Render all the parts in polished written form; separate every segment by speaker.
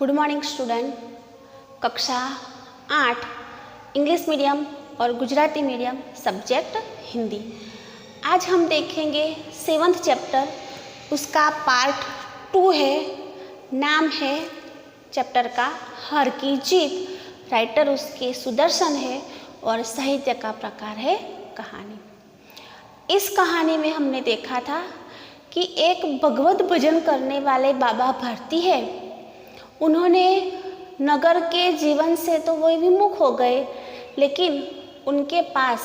Speaker 1: Good morning student. कक्षा 8 English medium और Gujarati medium subject Hindi. आज हम देखेंगे 7th चैप्टर, उसका पार्ट 2 है। नाम है चैप्टर का हर की जीत। राइटर उसके सुदर्शन है और साहित्य का प्रकार है कहानी। इस कहानी में हमने देखा था कि एक भगवत भजन करने वाले बाबा भारती है। उन्होंने नगर के जीवन से तो वो विमुख हो गए, लेकिन उनके पास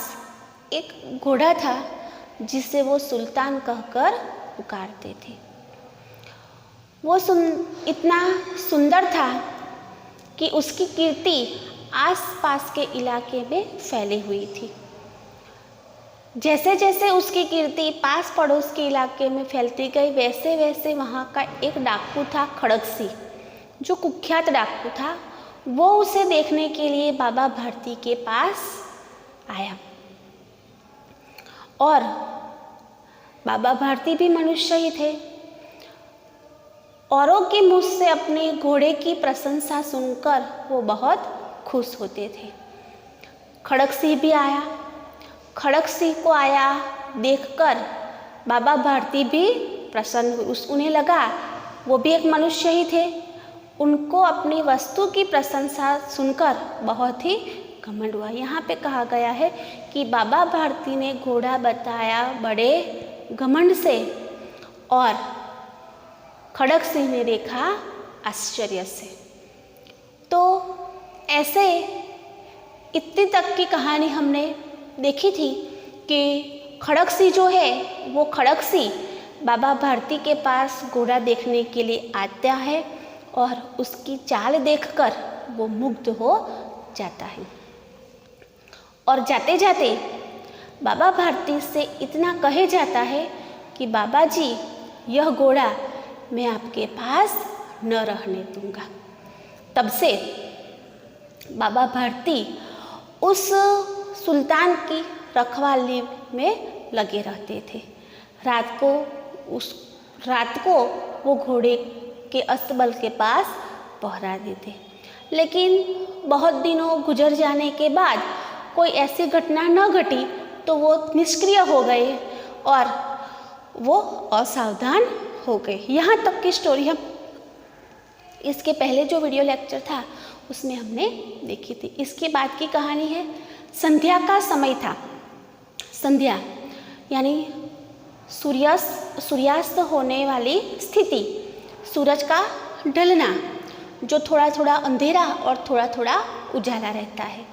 Speaker 1: एक घोड़ा था जिसे वो सुल्तान कहकर पुकारते थे। वो इतना सुंदर था कि उसकी कीर्ति आसपास के इलाके में फैली हुई थी। जैसे जैसे उसकी कीर्ति पास पड़ोस के इलाके में फैलती गई, वैसे वैसे वहाँ का एक डाकू था खड़गसी, जो कुख्यात डाकू था। वो उसे देखने के लिए बाबा भारती के पास आया और बाबा भारती भी मनुष्य ही थे। औरों के मुँह से अपने घोड़े की प्रशंसा सुनकर वो बहुत खुश होते थे। खड़गसी भी आया। खड़गसी को आया देखकर बाबा भारती भी प्रसन्न हुए। उन्हें लगा वो भी एक मनुष्य ही थे। उनको अपनी वस्तु की प्रशंसा सुनकर बहुत ही घमंड हुआ। यहाँ पे कहा गया है कि बाबा भारती ने घोड़ा बताया बड़े घमंड से और खड़गसिंह ने देखा आश्चर्य से। तो ऐसे इतनी तक की कहानी हमने देखी थी कि खड़गसी जो है वो खड़गसी बाबा भारती के पास घोड़ा देखने के लिए आता है और उसकी चाल देखकर वो मुग्ध हो जाता है। और जाते जाते बाबा भारती से इतना कहे जाता है कि बाबा जी, यह घोड़ा मैं आपके पास न रहने दूंगा। तब से बाबा भारती उस सुल्तान की रखवाली में लगे रहते थे। रात को वो घोड़े के अस्तबल के पास पहरा देते। लेकिन बहुत दिनों गुजर जाने के बाद कोई ऐसी घटना न घटी तो वो निष्क्रिय हो गए और वो असावधान हो गए। यहाँ तक की स्टोरी हम इसके पहले जो वीडियो लेक्चर था उसमें हमने देखी थी। इसके बाद की कहानी है संध्या का समय था। संध्या यानी सूर्यास्त होने वाली स्थिति, सूरज का ढलना, जो थोड़ा थोड़ा अंधेरा और थोड़ा थोड़ा उजाला रहता है।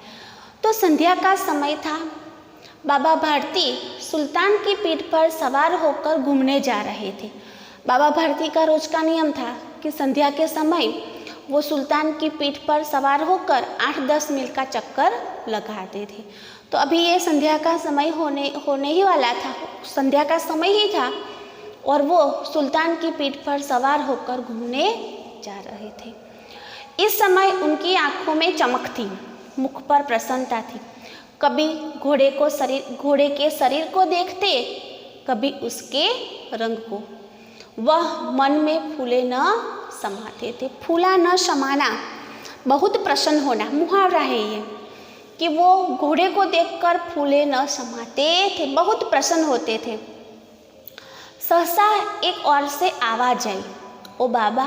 Speaker 1: तो संध्या का समय था। बाबा भारती सुल्तान की पीठ पर सवार होकर घूमने जा रहे थे। बाबा भारती का रोज का नियम था कि संध्या के समय वो सुल्तान की पीठ पर सवार होकर 8-10 मील का चक्कर लगाते थे। तो अभी ये संध्या का समय होने ही वाला था, संध्या का समय ही था और वो सुल्तान की पीठ पर सवार होकर घूमने जा रहे थे। इस समय उनकी आंखों में चमक थी, मुख पर प्रसन्नता थी। कभी घोड़े के शरीर को देखते, कभी उसके रंग को। वह मन में फूले न समाते थे। फूला न समाना, बहुत प्रसन्न होना, मुहावरा है ये कि वो घोड़े को देखकर फूले न समाते थे, बहुत प्रसन्न होते थे। सहसा एक ओर से आवाज आई, ओ बाबा,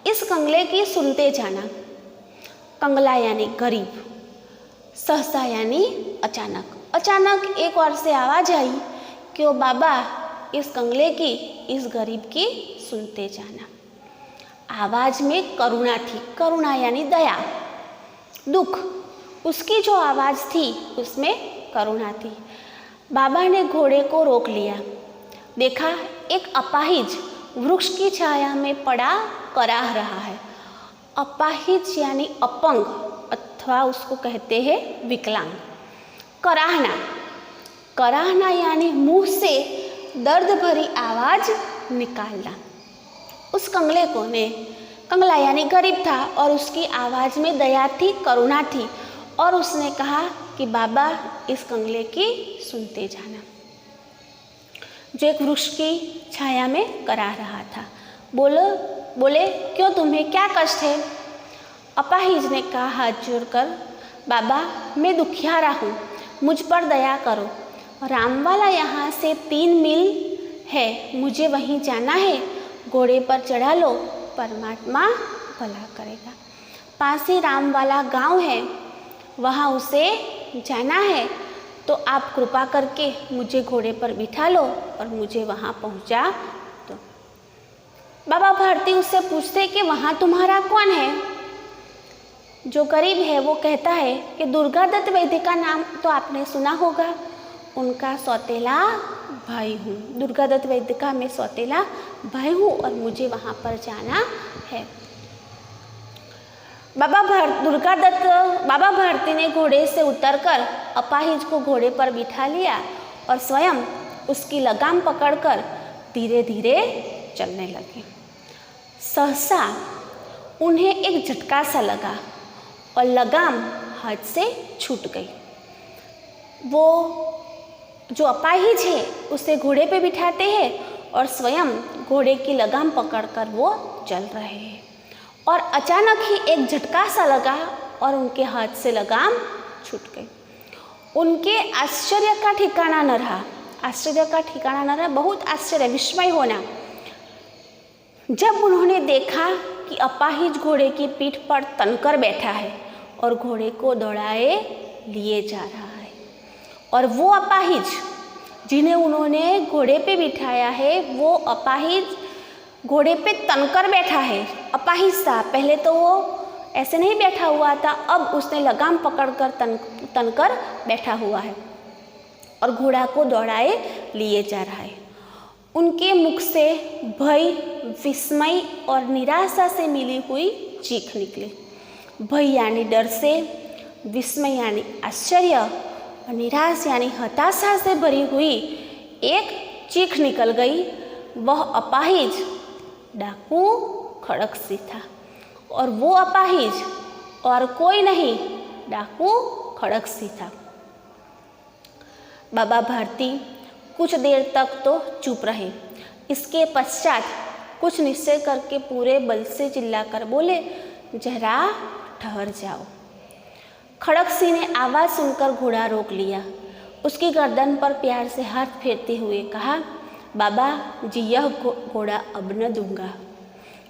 Speaker 1: इस कंगले की सुनते जाना। कंगला यानी गरीब, सहसा यानी अचानक। अचानक एक ओर से आवाज आई कि ओ बाबा, इस कंगले की, इस गरीब की सुनते जाना। आवाज में करुणा थी। करुणा यानी दया, दुख। उसकी जो आवाज थी उसमें करुणा थी। बाबा ने घोड़े को रोक लिया। देखा एक अपाहिज वृक्ष की छाया में पड़ा कराह रहा है। अपाहिज यानी अपंग अथवा उसको कहते हैं विकलांग। कराहना, कराहना यानी मुंह से दर्द भरी आवाज निकालना। उस कंगले को ने, कंगला यानी गरीब था और उसकी आवाज में दया थी, करुणा थी और उसने कहा कि बाबा, इस कंगले की सुनते जाना। जो एक वृक्ष की छाया में करा रहा था। बोले क्यों, तुम्हें क्या कष्ट है? अपाहिज ने कहा हाथ जोड़कर, बाबा मैं दुखियारा हूँ, मुझ पर दया करो। रामवाला यहाँ से 3 मील है, मुझे वहीं जाना है, घोड़े पर चढ़ा लो, परमात्मा भला करेगा। पास ही रामवाला गांव है, वहाँ उसे जाना है, तो आप कृपा करके मुझे घोड़े पर बिठा लो और मुझे वहाँ पहुँचा दो। बाबा भारती उससे पूछते कि वहाँ तुम्हारा कौन है? जो गरीब है वो कहता है कि दुर्गा दत्त वैद्य का नाम तो आपने सुना होगा, उनका सौतेला भाई हूँ। दुर्गा दत्त वैद्य का मैं सौतेला भाई हूँ और मुझे वहाँ पर जाना है। बाबा भारती ने घोड़े से उतरकर अपाहिज को घोड़े पर बिठा लिया और स्वयं उसकी लगाम पकड़कर धीरे धीरे चलने लगे। सहसा उन्हें एक झटका सा लगा और लगाम हाथ से छूट गई। वो जो अपाहिज है उसे घोड़े पे बिठाते हैं और स्वयं घोड़े की लगाम पकड़कर वो चल रहे हैं और अचानक ही एक झटका सा लगा और उनके हाथ से लगाम छूट गई। उनके आश्चर्य का ठिकाना न रहा, बहुत आश्चर्य, विस्मय होना जब उन्होंने देखा कि अपाहिज घोड़े की पीठ पर तनकर बैठा है और घोड़े को दौड़ाए लिए जा रहा है। और वो अपाहिज जिन्हें उन्होंने घोड़े पे बिठाया है, वो अपाहिज घोड़े पे तनकर बैठा है। अपाहिज था, पहले तो वो ऐसे नहीं बैठा हुआ था, अब उसने लगाम पकड़कर तनकर बैठा हुआ है और घोड़ा को दौड़ाए लिए जा रहा है। उनके मुख से भय, विस्मय और निराशा से मिली हुई चीख निकली। भय यानी डर से, विस्मय यानी आश्चर्य और निराश यानी हताशा से भरी हुई एक चीख निकल गई। वह अपाहिज डाकू खड़गसिंह था और वो अपाहिज और कोई नहीं, डाकू खड़गसिंह था। बाबा भारती कुछ देर तक तो चुप रहे। इसके पश्चात कुछ निश्चय करके पूरे बल से चिल्लाकर बोले, जरा ठहर जाओ। खड़गसिंह ने आवाज़ सुनकर घोड़ा रोक लिया। उसकी गर्दन पर प्यार से हाथ फेरते हुए कहा, बाबा जी यह घोड़ा अब न दूंगा।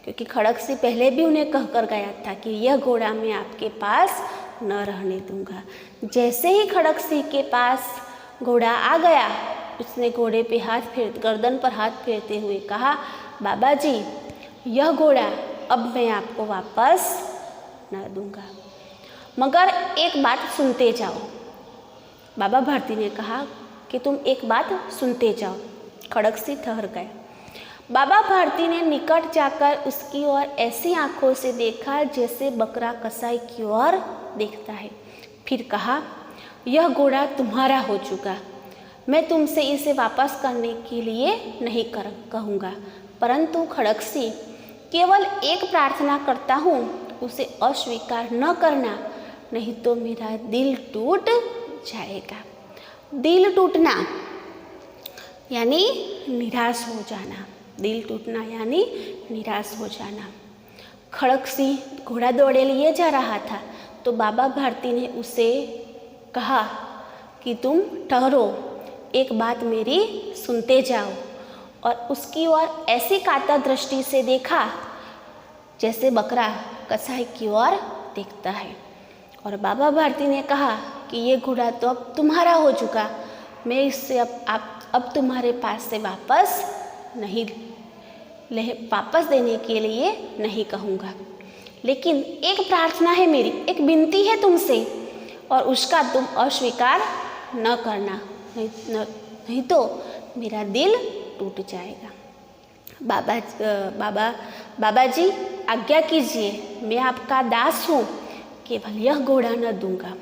Speaker 1: क्योंकि खड़गसिंह पहले भी उन्हें कहकर गया था कि यह घोड़ा मैं आपके पास न रहने दूंगा। जैसे ही खड़गसिंह के पास घोड़ा आ गया, उसने घोड़े पे गर्दन पर हाथ फेरते हुए कहा, बाबा जी यह घोड़ा अब मैं आपको वापस न दूंगा, मगर एक बात सुनते जाओ। बाबा भारती ने कहा कि तुम एक बात सुनते जाओ। खड़गसिंह ठहर गए। बाबा भारती ने निकट जाकर उसकी ओर ऐसी आंखों से देखा जैसे बकरा कसाई की ओर देखता है। फिर कहा, यह घोड़ा तुम्हारा हो चुका, मैं तुमसे इसे वापस करने के लिए नहीं कहूँगा, परंतु खड़गसिंह केवल एक प्रार्थना करता हूँ, उसे अस्वीकार न करना, नहीं तो मेरा दिल टूट जाएगा। दिल टूटना यानी निराश हो जाना, दिल टूटना यानी निराश हो जाना। खड़गसिंह घोड़ा दौड़े लिए जा रहा था तो बाबा भारती ने उसे कहा कि तुम ठहरो, एक बात मेरी सुनते जाओ, और उसकी ओर ऐसी कातर दृष्टि से देखा जैसे बकरा कसाई की ओर देखता है। और बाबा भारती ने कहा कि ये घोड़ा तो अब तुम्हारा हो चुका, मैं इससे अब तुम्हारे पास से वापस देने के लिए नहीं कहूँगा, लेकिन एक प्रार्थना है मेरी, एक विनती है तुमसे, और उसका तुम अस्वीकार न करना, नहीं तो मेरा दिल टूट जाएगा। बाबा जी आज्ञा कीजिए, मैं आपका दास हूँ, केवल यह घोड़ा न दूंगा।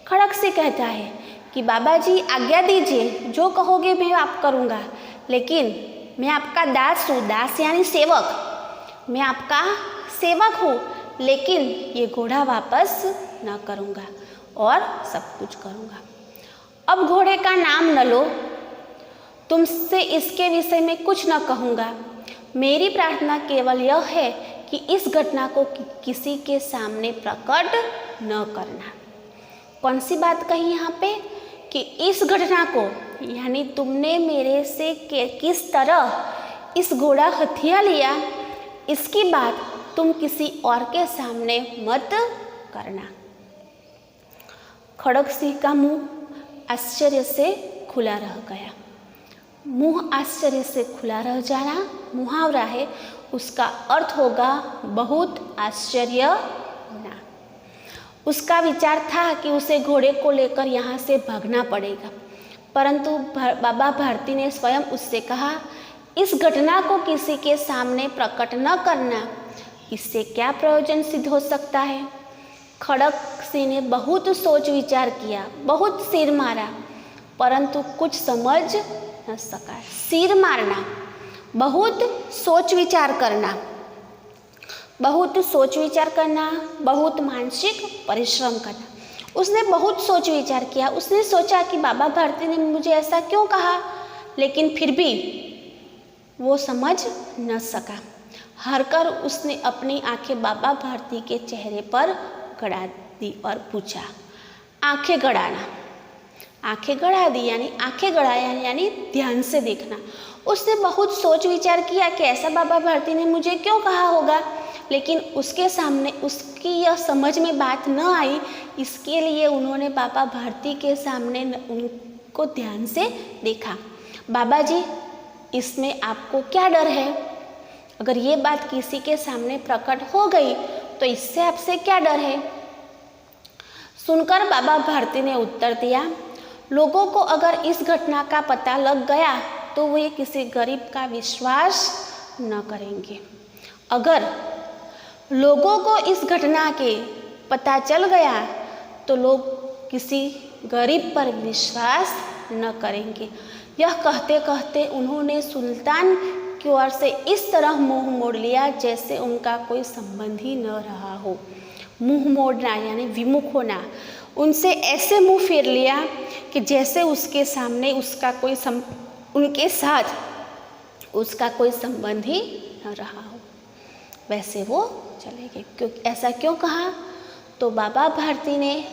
Speaker 1: खड़गसिंह कहता है कि बाबा जी आज्ञा दीजिए, जो कहोगे मैं आप करूँगा, लेकिन मैं आपका दास हूँ, दास यानी सेवक, मैं आपका सेवक हूँ, लेकिन ये घोड़ा वापस न करूँगा और सब कुछ करूँगा। अब घोड़े का नाम न लो, तुमसे इसके विषय में कुछ न कहूँगा। मेरी प्रार्थना केवल यह है कि इस घटना को किसी के सामने प्रकट न करना। कौन सी बात कही यहाँ पे कि इस घटना को, यानी तुमने मेरे से किस तरह इस घोड़ा हथिया लिया, इसकी बात तुम किसी और के सामने मत करना। खड़ग सिंह का मुंह आश्चर्य से खुला रह गया। मुंह आश्चर्य से खुला रह जाना मुहावरा है, उसका अर्थ होगा बहुत आश्चर्य होना। उसका विचार था कि उसे घोड़े को लेकर यहाँ से भागना पड़ेगा, परंतु बाबा भारती ने स्वयं उससे कहा, इस घटना को किसी के सामने प्रकट न करना, इससे क्या प्रयोजन सिद्ध हो सकता है। खड़ग सिंह ने बहुत सोच विचार किया, बहुत सिर मारा, परंतु कुछ समझ न सका। सिर मारना, बहुत सोच विचार करना, बहुत सोच विचार करना, बहुत मानसिक परिश्रम करना। उसने बहुत सोच विचार किया। उसने सोचा कि बाबा भारती ने मुझे ऐसा क्यों कहा, लेकिन फिर भी वो समझ न सका। हारकर उसने अपनी आंखें बाबा भारती के चेहरे पर गड़ा दी और पूछा, आंखें गड़ाना। आंखें गड़ा दी यानी आंखें गड़ाया यानी ध्यान से देखना। उसने बहुत सोच विचार किया कि ऐसा बाबा भारती ने मुझे क्यों कहा होगा, लेकिन उसके सामने उसकी यह समझ में बात न आई। इसके लिए उन्होंने बाबा भारती के सामने उनको ध्यान से देखा। बाबा जी, इसमें आपको क्या डर है? अगर ये बात किसी के सामने प्रकट हो गई तो इससे आपसे क्या डर है? सुनकर बाबा भारती ने उत्तर दिया, लोगों को अगर इस घटना का पता लग गया तो वे किसी गरीब का विश्वास न करेंगे। अगर लोगों को इस घटना के पता चल गया तो लोग किसी गरीब पर विश्वास न करेंगे। यह कहते कहते उन्होंने सुल्तान की ओर से इस तरह मुंह मोड़ लिया जैसे उनका कोई संबंध ही न रहा हो। मुंह मोड़ना यानी विमुख होना। उनसे ऐसे मुंह फेर लिया कि जैसे उसके सामने उसका कोई उनके साथ उसका कोई संबंध ही न रहा हो। वैसे वो चले गए। ऐसा क्यों कहा? तो बाबा भारती ने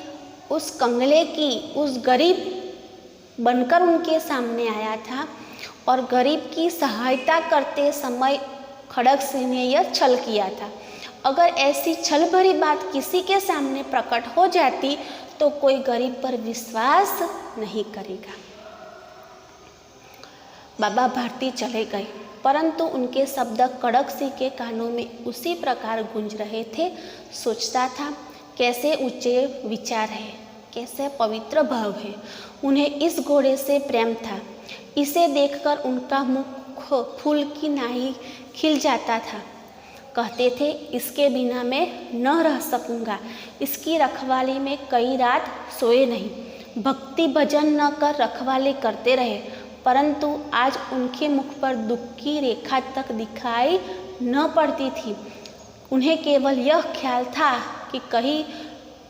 Speaker 1: उस कंगले की, उस गरीब बनकर उनके सामने आया था और गरीब की सहायता करते समय खड़ग सिंह ने यह छल किया था। अगर ऐसी छल भरी बात किसी के सामने प्रकट हो जाती तो कोई गरीब पर विश्वास नहीं करेगा। बाबा भारती चले गए, परंतु उनके शब्द खड़ग सिंह के कानों में उसी प्रकार गूंज रहे थे। सोचता था, कैसे ऊंचे विचार है, कैसे पवित्र भाव है। उन्हें इस घोड़े से प्रेम था। इसे देखकर उनका मुख फूल की नाई खिल जाता था। कहते थे, इसके बिना मैं न रह सकूँगा। इसकी रखवाली में कई रात सोए नहीं। भक्ति भजन न कर रखवाली करते रहे, परंतु आज उनके मुख पर दुख की रेखा तक दिखाई न पड़ती थी। उन्हें केवल यह ख्याल था कि कहीं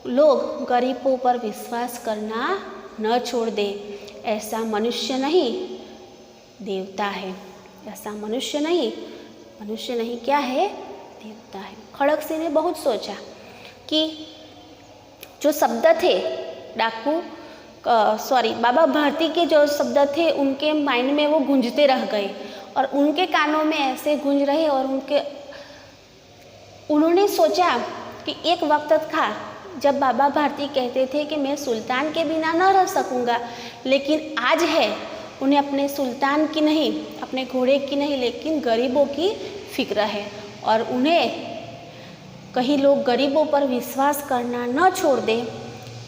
Speaker 1: लोग गरीबों पर विश्वास करना न छोड़ दे। ऐसा मनुष्य नहीं, देवता है। ऐसा मनुष्य नहीं, मनुष्य नहीं क्या है? देवता है। खड़ग सिंह ने बहुत सोचा कि जो शब्द थे डाकू बाबा भारती के जो शब्द थे उनके माइंड में वो गूंजते रह गए और उनके कानों में ऐसे गूंज रहे और उन्होंने सोचा कि एक वक्त था जब बाबा भारती कहते थे कि मैं सुल्तान के बिना न रह सकूंगा, लेकिन आज है उन्हें अपने सुल्तान की नहीं, अपने घोड़े की नहीं, लेकिन गरीबों की फिक्र है और उन्हें कहीं लोग गरीबों पर विश्वास करना न छोड़ दे।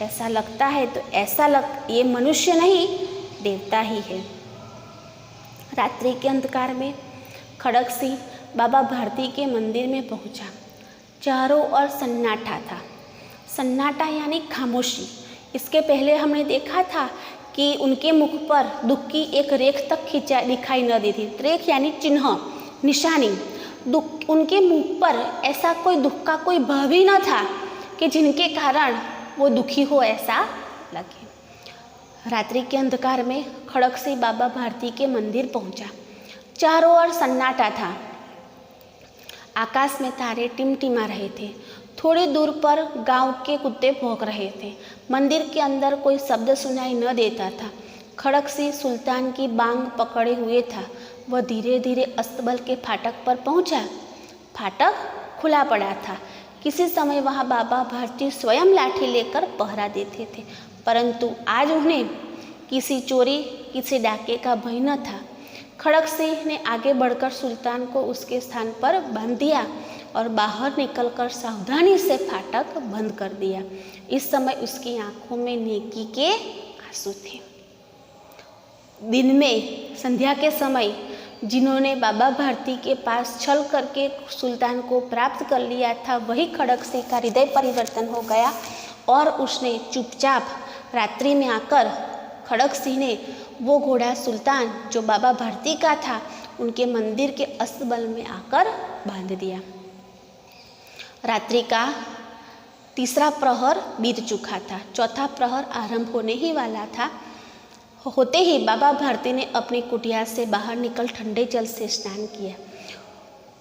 Speaker 1: ऐसा लगता है तो ये मनुष्य नहीं, देवता ही है। रात्रि के अंधकार में खड़ग सिंह बाबा भारती के मंदिर में पहुंचा। चारों ओर सन्नाटा था। सन्नाटा यानी खामोशी। इसके पहले हमने देखा था कि उनके मुख पर दुख की एक रेख तक दिखाई न दी थी। रेख यानी चिन्ह, निशानी। दुख उनके मुख पर ऐसा कोई दुख का कोई भाव ही न था कि जिनके कारण वो दुखी हो ऐसा लगे। रात्रि के अंधकार में खड़ग सिंह बाबा भारती के मंदिर पहुंचा। चारों ओर सन्नाटा था। आकाश में तारे टिमटिमा रहे थे। थोड़ी दूर पर गांव के कुत्ते भौंक रहे थे। मंदिर के अंदर कोई शब्द सुनाई न देता था। खड़क सिंह सुल्तान की बांग पकड़े हुए था। वह धीरे धीरे अस्तबल के फाटक पर पहुंचा। फाटक खुला पड़ा था। किसी समय वहां बाबा भारती स्वयं लाठी लेकर पहरा देते थे, परंतु आज उन्हें किसी चोरी, किसी डाके का भय न था। खड़क सिंह ने आगे बढ़कर सुल्तान को उसके स्थान पर बांध दिया और बाहर निकलकर सावधानी से फाटक बंद कर दिया। इस समय उसकी आंखों में नेकी के आंसू थे। दिन में संध्या के समय जिन्होंने बाबा भारती के पास छल करके सुल्तान को प्राप्त कर लिया था, वही खड़क सिंह का हृदय परिवर्तन हो गया और उसने चुपचाप रात्रि में आकर खड़क सिंह ने वो घोड़ा सुल्तान जो बाबा भारती का था, उनके मंदिर के अस्तबल में आकर बांध दिया। रात्रि का तीसरा प्रहर बीत चुका था। चौथा प्रहर आरंभ होने ही वाला था। होते ही बाबा भारती ने अपनी कुटिया से बाहर निकल ठंडे जल से स्नान किया।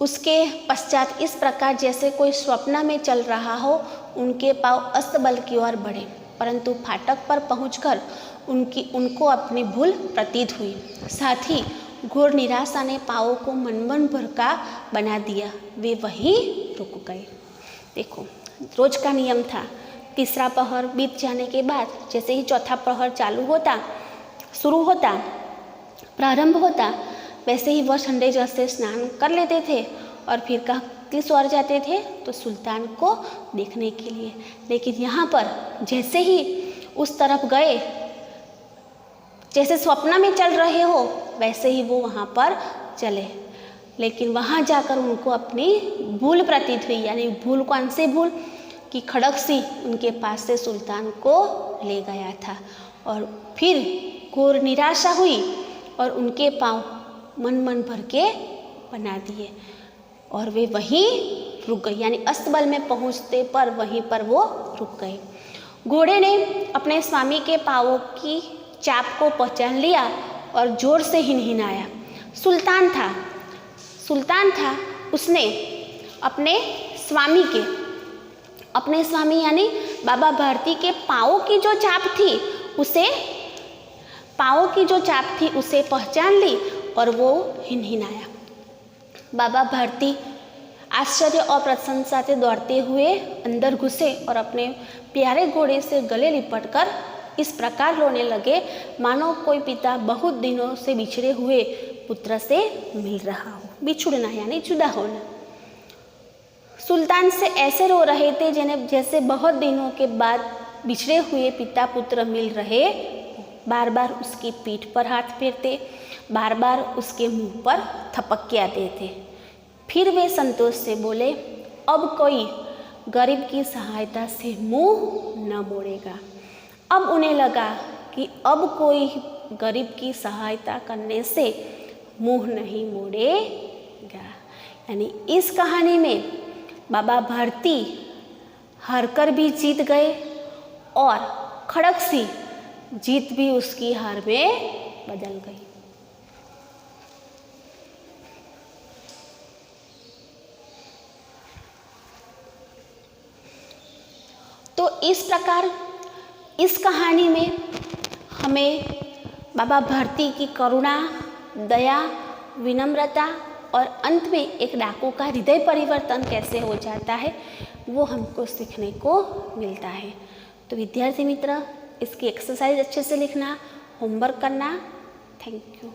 Speaker 1: उसके पश्चात इस प्रकार जैसे कोई स्वप्न में चल रहा हो, उनके पांव अस्तबल की ओर बढ़े, परंतु फाटक पर पहुंचकर उनको अपनी भूल प्रतीत हुई। साथ ही घोर निराशा ने पाँवों को मन भर का बना दिया। वे वहीं रुक गए। देखो, रोज का नियम था, तीसरा प्रहर बीत जाने के बाद जैसे ही चौथा प्रहर शुरू होता, प्रारंभ होता, वैसे ही वह ठंडे जल से स्नान कर लेते थे और फिर किस ओर जाते थे तो सुल्तान को देखने के लिए। लेकिन यहाँ पर जैसे ही उस तरफ गए, जैसे स्वप्न में चल रहे हो, वैसे ही वो वहाँ पर चले। लेकिन वहाँ जाकर उनको अपनी भूल प्रतीत हुई। यानी भूल, कौन सी भूल? कि खड़क सिंह उनके पास से सुल्तान को ले गया था। और फिर घोर निराशा हुई और उनके पाँव मन भर के बना दिए और वे वहीं रुक गए। यानी अस्तबल में पहुँचते पर वहीं पर वो रुक गए। घोड़े ने अपने स्वामी के पाँवों की चाप को पहचान लिया और जोर से हिनहिनाया। सुल्तान था, उसने अपने स्वामी यानी बाबा भारती के पाँवों की जो चाप थी उसे पहचान ली और वो हिनहिनाया। बाबा भारती आश्चर्य और प्रशंसा से दौड़ते हुए अंदर घुसे और अपने प्यारे घोड़े से गले लिपटकर इस प्रकार रोने लगे मानो कोई पिता बहुत दिनों से बिछड़े हुए पुत्र से मिल रहा हो। बिछुड़ना यानी जुदा होना। सुल्तान से ऐसे रो रहे थे जैसे बहुत दिनों के बाद बिछड़े हुए पिता पुत्र मिल रहे। बार बार उसकी पीठ पर हाथ फेरते, बार बार उसके मुंह पर थपकियाँ देते। फिर वे संतोष से बोले, अब कोई गरीब की सहायता से मुंह न मोड़ेगा। अब उन्हें लगा कि अब कोई गरीब की सहायता करने से मुंह नहीं मोड़ेगा। यानी इस कहानी में बाबा भारती हारकर भी जीत गए और खड़क सिंह जीत भी उसकी हार में बदल गई। तो इस प्रकार इस कहानी में हमें बाबा भारती की करुणा, दया, विनम्रता और अंत में एक डाकू का हृदय परिवर्तन कैसे हो जाता है वो हमको सीखने को मिलता है। तो विद्यार्थी मित्र, इसकी एक्सरसाइज अच्छे से लिखना, होमवर्क करना। Thank you.